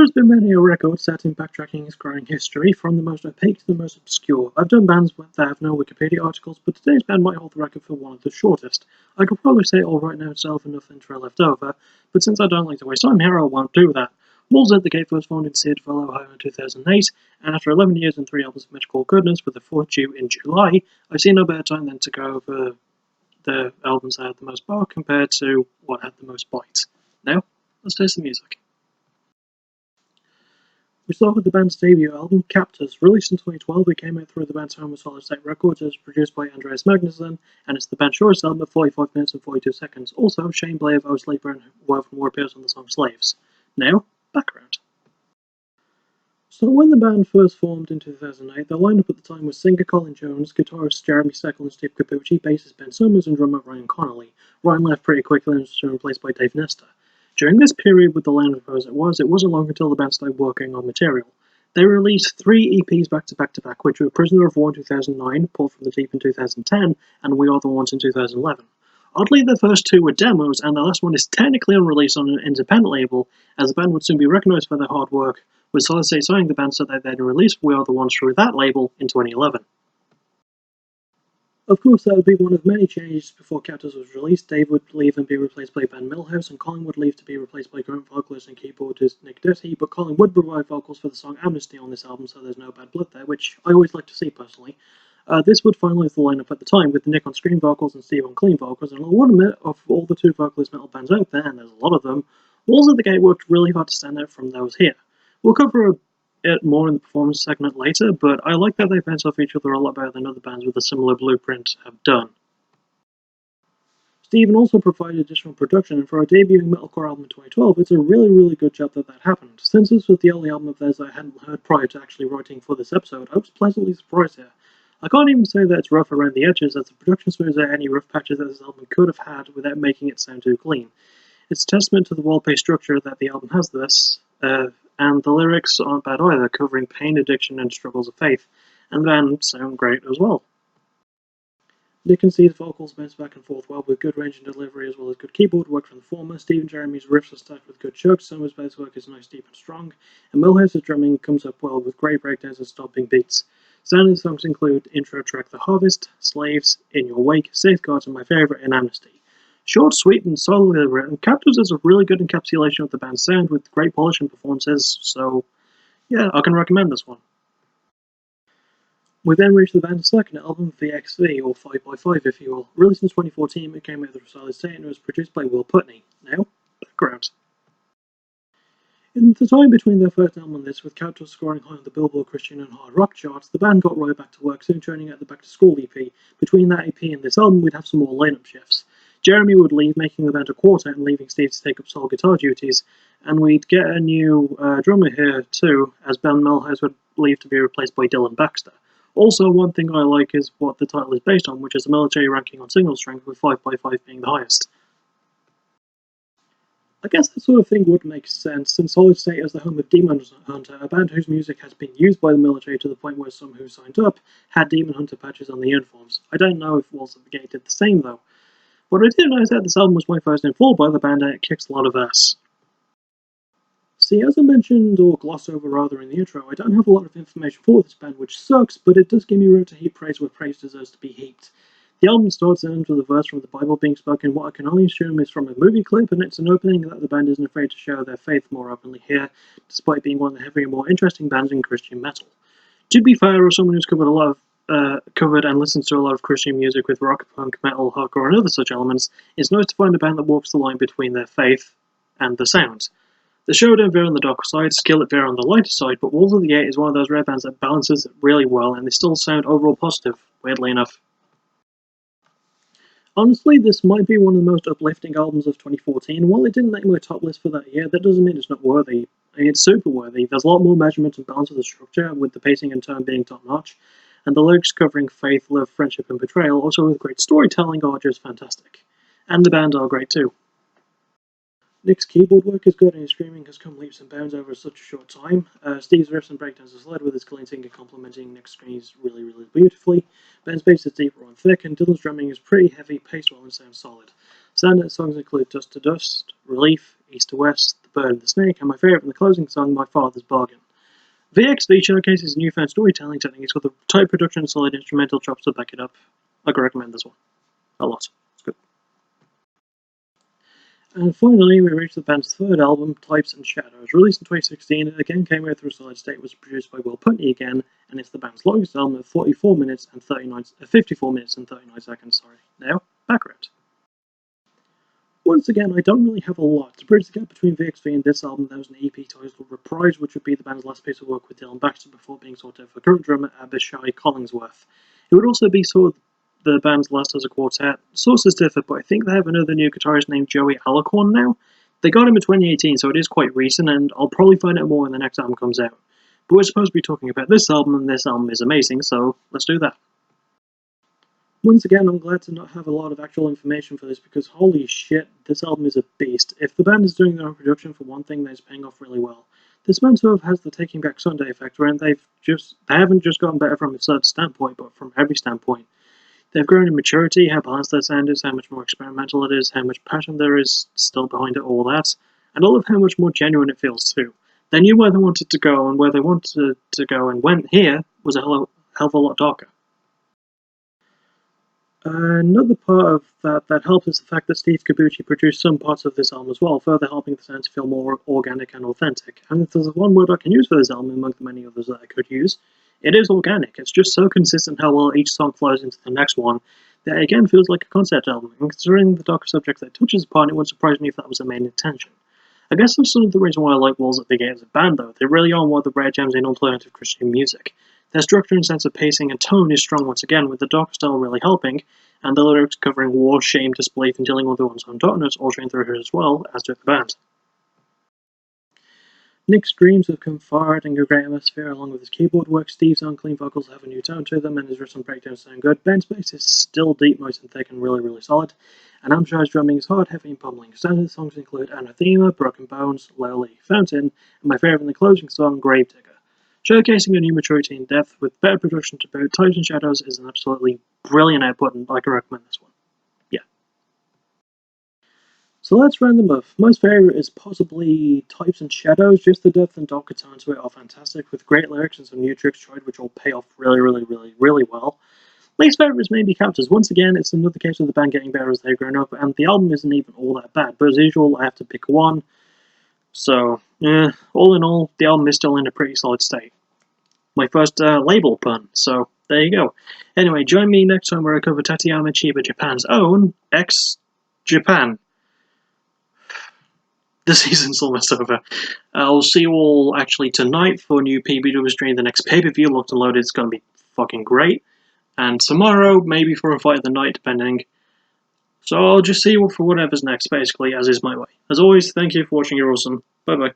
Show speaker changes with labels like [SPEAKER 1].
[SPEAKER 1] has been many a record set in Backtracking's growing history, from the most opaque to the most obscure. I've done bands that have no Wikipedia articles, but today's band might hold the record for one of the shortest. I could probably say it all right now itself and nothing intro left over, but since I don't like to waste time here, I won't do that. Wolves at the Gate was formed in Cedarville, Ohio in 2008, and after 11 years and 3 albums of metalcore goodness, with the 4th due in July, I see no better time than to go over the albums that had the most bar compared to what had the most bite. Now, let's taste the music. We start with the band's debut album, Captors. Released in 2012, it came out through the band's home with Solid State Records. It was produced by Andreas Magnusson, and it's the band's shortest album at 45 minutes and 42 seconds. Also, Shane Blay of O Sleeper and Woven War appears on the song Slaves. Now, background. So when the band first formed in 2008, their lineup at the time was singer Colin Jones, guitarist Jeremy Steckel and Steve Capucci, bassist Ben Summers, and drummer Ryan Connolly. Ryan left pretty quickly and was replaced by Dave Nesta. During this period with the lineup as it wasn't long until the band started working on material. They released 3 EPs back to back, which were Prisoner of War in 2009, Pulled from the Deep in 2010, and We Are the Ones in 2011. Oddly, the first 2 were demos, and the last one is technically unreleased on an independent label, as the band would soon be recognised for their hard work, with Solid State signing the band so that they'd release We Are the Ones through that label in 2011. Of course, that would be one of many changes before Captors was released. Dave would leave and be replaced by Ben Milhouse, and Colin would leave to be replaced by current vocalist and keyboardist Nick Dirty, but Colin would provide vocals for the song Amnesty on this album, so there's no bad blood there, which I always like to see personally. This would finalise the lineup at the time, with Nick on scream vocals and Steve on clean vocals, and I will admit, of all the 2 vocalist metal bands out there, and there's a lot of them, Wolves at the Gate worked really hard to stand out from those here. We'll cover it more in the performance segment later, but I like that they bounce off each other a lot better than other bands with a similar blueprint have done. Stephen also provided additional production, and for a debuting metalcore album in 2012, it's a really good job that happened. Since this was the only album of theirs I hadn't heard prior to actually writing for this episode, I was pleasantly surprised here. I can't even say that it's rough around the edges, as the production smooths out any rough patches that this album could have had without making it sound too clean. It's a testament to the well-paced structure that the album has this, and the lyrics aren't bad either, covering pain, addiction, and struggles of faith, and the band sound great as well. Nick and Steve's vocals bounce back and forth well, with good range and delivery as well as good keyboard work from the former. Steve and Jeremy's riffs are stacked with good chugs, Summers' bass work is nice, deep, and strong, and Milhouse's drumming comes up well with great breakdowns and stomping beats. Standard songs include intro track The Harvest, Slaves, In Your Wake, Safeguards, and my favourite, In Amnesty. Short, sweet, and solidly written, Captors is a really good encapsulation of the band's sound with great polish and performances, so yeah, I can recommend this one. We then reached the band's second album, VXV, or 5x5 if you will. Released in 2014, it came out through Solid State and it was produced by Will Putney. Now, background. In the time between their first album and this, with Captors scoring high on the Billboard Christian and Hard Rock charts, the band got right back to work, soon turning out the Back to School EP. Between that EP and this album, we'd have some more lineup shifts. Jeremy would leave, making the band a quartet and leaving Steve to take up solo guitar duties, and we'd get a new drummer here too, as Ben Milhouse would leave to be replaced by Dylan Baxter. Also, one thing I like is what the title is based on, which is the military ranking on single strength, with 5x5 being the highest. I guess that sort of thing would make sense, since Solid State is the home of Demon Hunter, a band whose music has been used by the military to the point where some who signed up had Demon Hunter patches on the uniforms. I don't know if Wolves at the Gate did the same though. But I did know that this album was my first in full by the band and it kicks a lot of ass. See, as I mentioned, or glossed over rather in the intro, I don't have a lot of information for this band, which sucks, but it does give me room to heap praise where praise deserves to be heaped. The album starts and ends with a verse from the Bible being spoken, what I can only assume is from a movie clip, and it's an opening that the band isn't afraid to show their faith more openly here, despite being one of the heavier and more interesting bands in Christian metal. To be fair, as someone who's covered and listens to a lot of Christian music with rock, punk, metal, hardcore, and other such elements, it's nice to find a band that walks the line between their faith and the sound. The show don't veer on the darker side, Skillet veer on the lighter side, but Wolves of the Gate is one of those rare bands that balances it really well, and they still sound overall positive, weirdly enough. Honestly, this might be one of the most uplifting albums of 2014. While it didn't make my top list for that year, that doesn't mean it's not worthy. I mean, it's super worthy. There's a lot more measurement and balance of the structure, with the pacing and tone being top-notch, and the lyrics covering faith, love, friendship, and betrayal, also with great storytelling, are just fantastic. And the band are great too. Nick's keyboard work is good and his screaming has come leaps and bounds over such a short time. Steve's riffs and breakdowns are led with his clean singer complementing Nick's screams really beautifully. Ben's bass is deep, raw and thick, and Dylan's drumming is pretty heavy, paced well and sounds solid. Standout songs include Dust to Dust, Relief, East to West, The Bird and the Snake, and my favourite in the closing song, My Father's Bargain. VXV showcases newfound storytelling techniques with a tight production and solid instrumental chops to back it up. I could recommend this one. A lot. It's good. And finally, we reached the band's third album, Types and Shadows. Released in 2016, it again came out through Solid State, was produced by Will Putney again, and it's the band's longest album at 54 minutes and 39 seconds. Now, background. Once again, I don't really have a lot. To bridge the gap between VXV and this album, there was an EP titled Reprise, which would be the band's last piece of work with Dylan Baxter before being sought out for current drummer Abishai Collingsworth. It would also be sort of the band's last as a quartet. Sources differ, but I think they have another new guitarist named Joey Alicorn now. They got him in 2018, so it is quite recent, and I'll probably find out more when the next album comes out. But we're supposed to be talking about this album, and this album is amazing, so let's do that. Once again, I'm glad to not have a lot of actual information for this, because holy shit, this album is a beast. If the band is doing their own production for one thing, then it's paying off really well. This band sort of has the Taking Back Sunday effect, where they haven't just gotten better from a certain standpoint, but from every standpoint. They've grown in maturity, how balanced their sound is, how much more experimental it is, how much passion there is still behind it, all that, and all of how much more genuine it feels too. They knew where they wanted to go, and where they wanted to go and went here was a hell of a lot darker. Another part of that helps is the fact that Steve Kabuchi produced some parts of this album as well, further helping the sound to feel more organic and authentic. And if there's one word I can use for this album among the many others that I could use, it is organic. It's just so consistent how well each song flows into the next one that it again feels like a concept album, and considering the darker subjects that it touches upon, it wouldn't surprise me if that was the main intention. I guess that's sort of the reason why I like Walls at the Gate as a band though. They really are one of the rare gems in alternative Christian music. Their structure and sense of pacing and tone is strong once again, with the darker style really helping, and the lyrics covering war, shame, disbelief, and dealing with one's own darkness all shine through here as well, as do the band. Nick's dreams have come far, adding a great atmosphere along with his keyboard work. Steve's own clean vocals have a new tone to them, and his riffs and breakdowns sound good. Ben's bass is still deep, nice and thick, and really solid. And Amshai's drumming is hard, heavy, and pummeling. Standard songs include Anathema, Broken Bones, Lowly, Fountain, and my favourite in the closing song, Gravedigger. Showcasing a new maturity and depth with better production to boot, Types and Shadows is an absolutely brilliant output, and I can recommend this one. Yeah. So let's round them off. My favourite is possibly Types and Shadows. Just the depth and darker tones to it are fantastic, with great lyrics and some new tricks tried, which all pay off really well. Least favourite is maybe Captors. Once again, it's another case of the band getting better as they've grown up, and the album isn't even all that bad, but as usual, I have to pick one. So, all in all, the album is still in a pretty solid state. My first label pun, so there you go. Anyway, join me next time where I cover Tateyama Chiba, Japan's own ex-Japan. The season's almost over. I'll see you all actually tonight for new PBW stream. The next pay-per-view, Locked and Loaded, is going to be fucking great. And tomorrow, maybe for a fight of the night, depending. So I'll just see you for whatever's next, basically, as is my way. As always, thank you for watching, you're awesome. Bye-bye.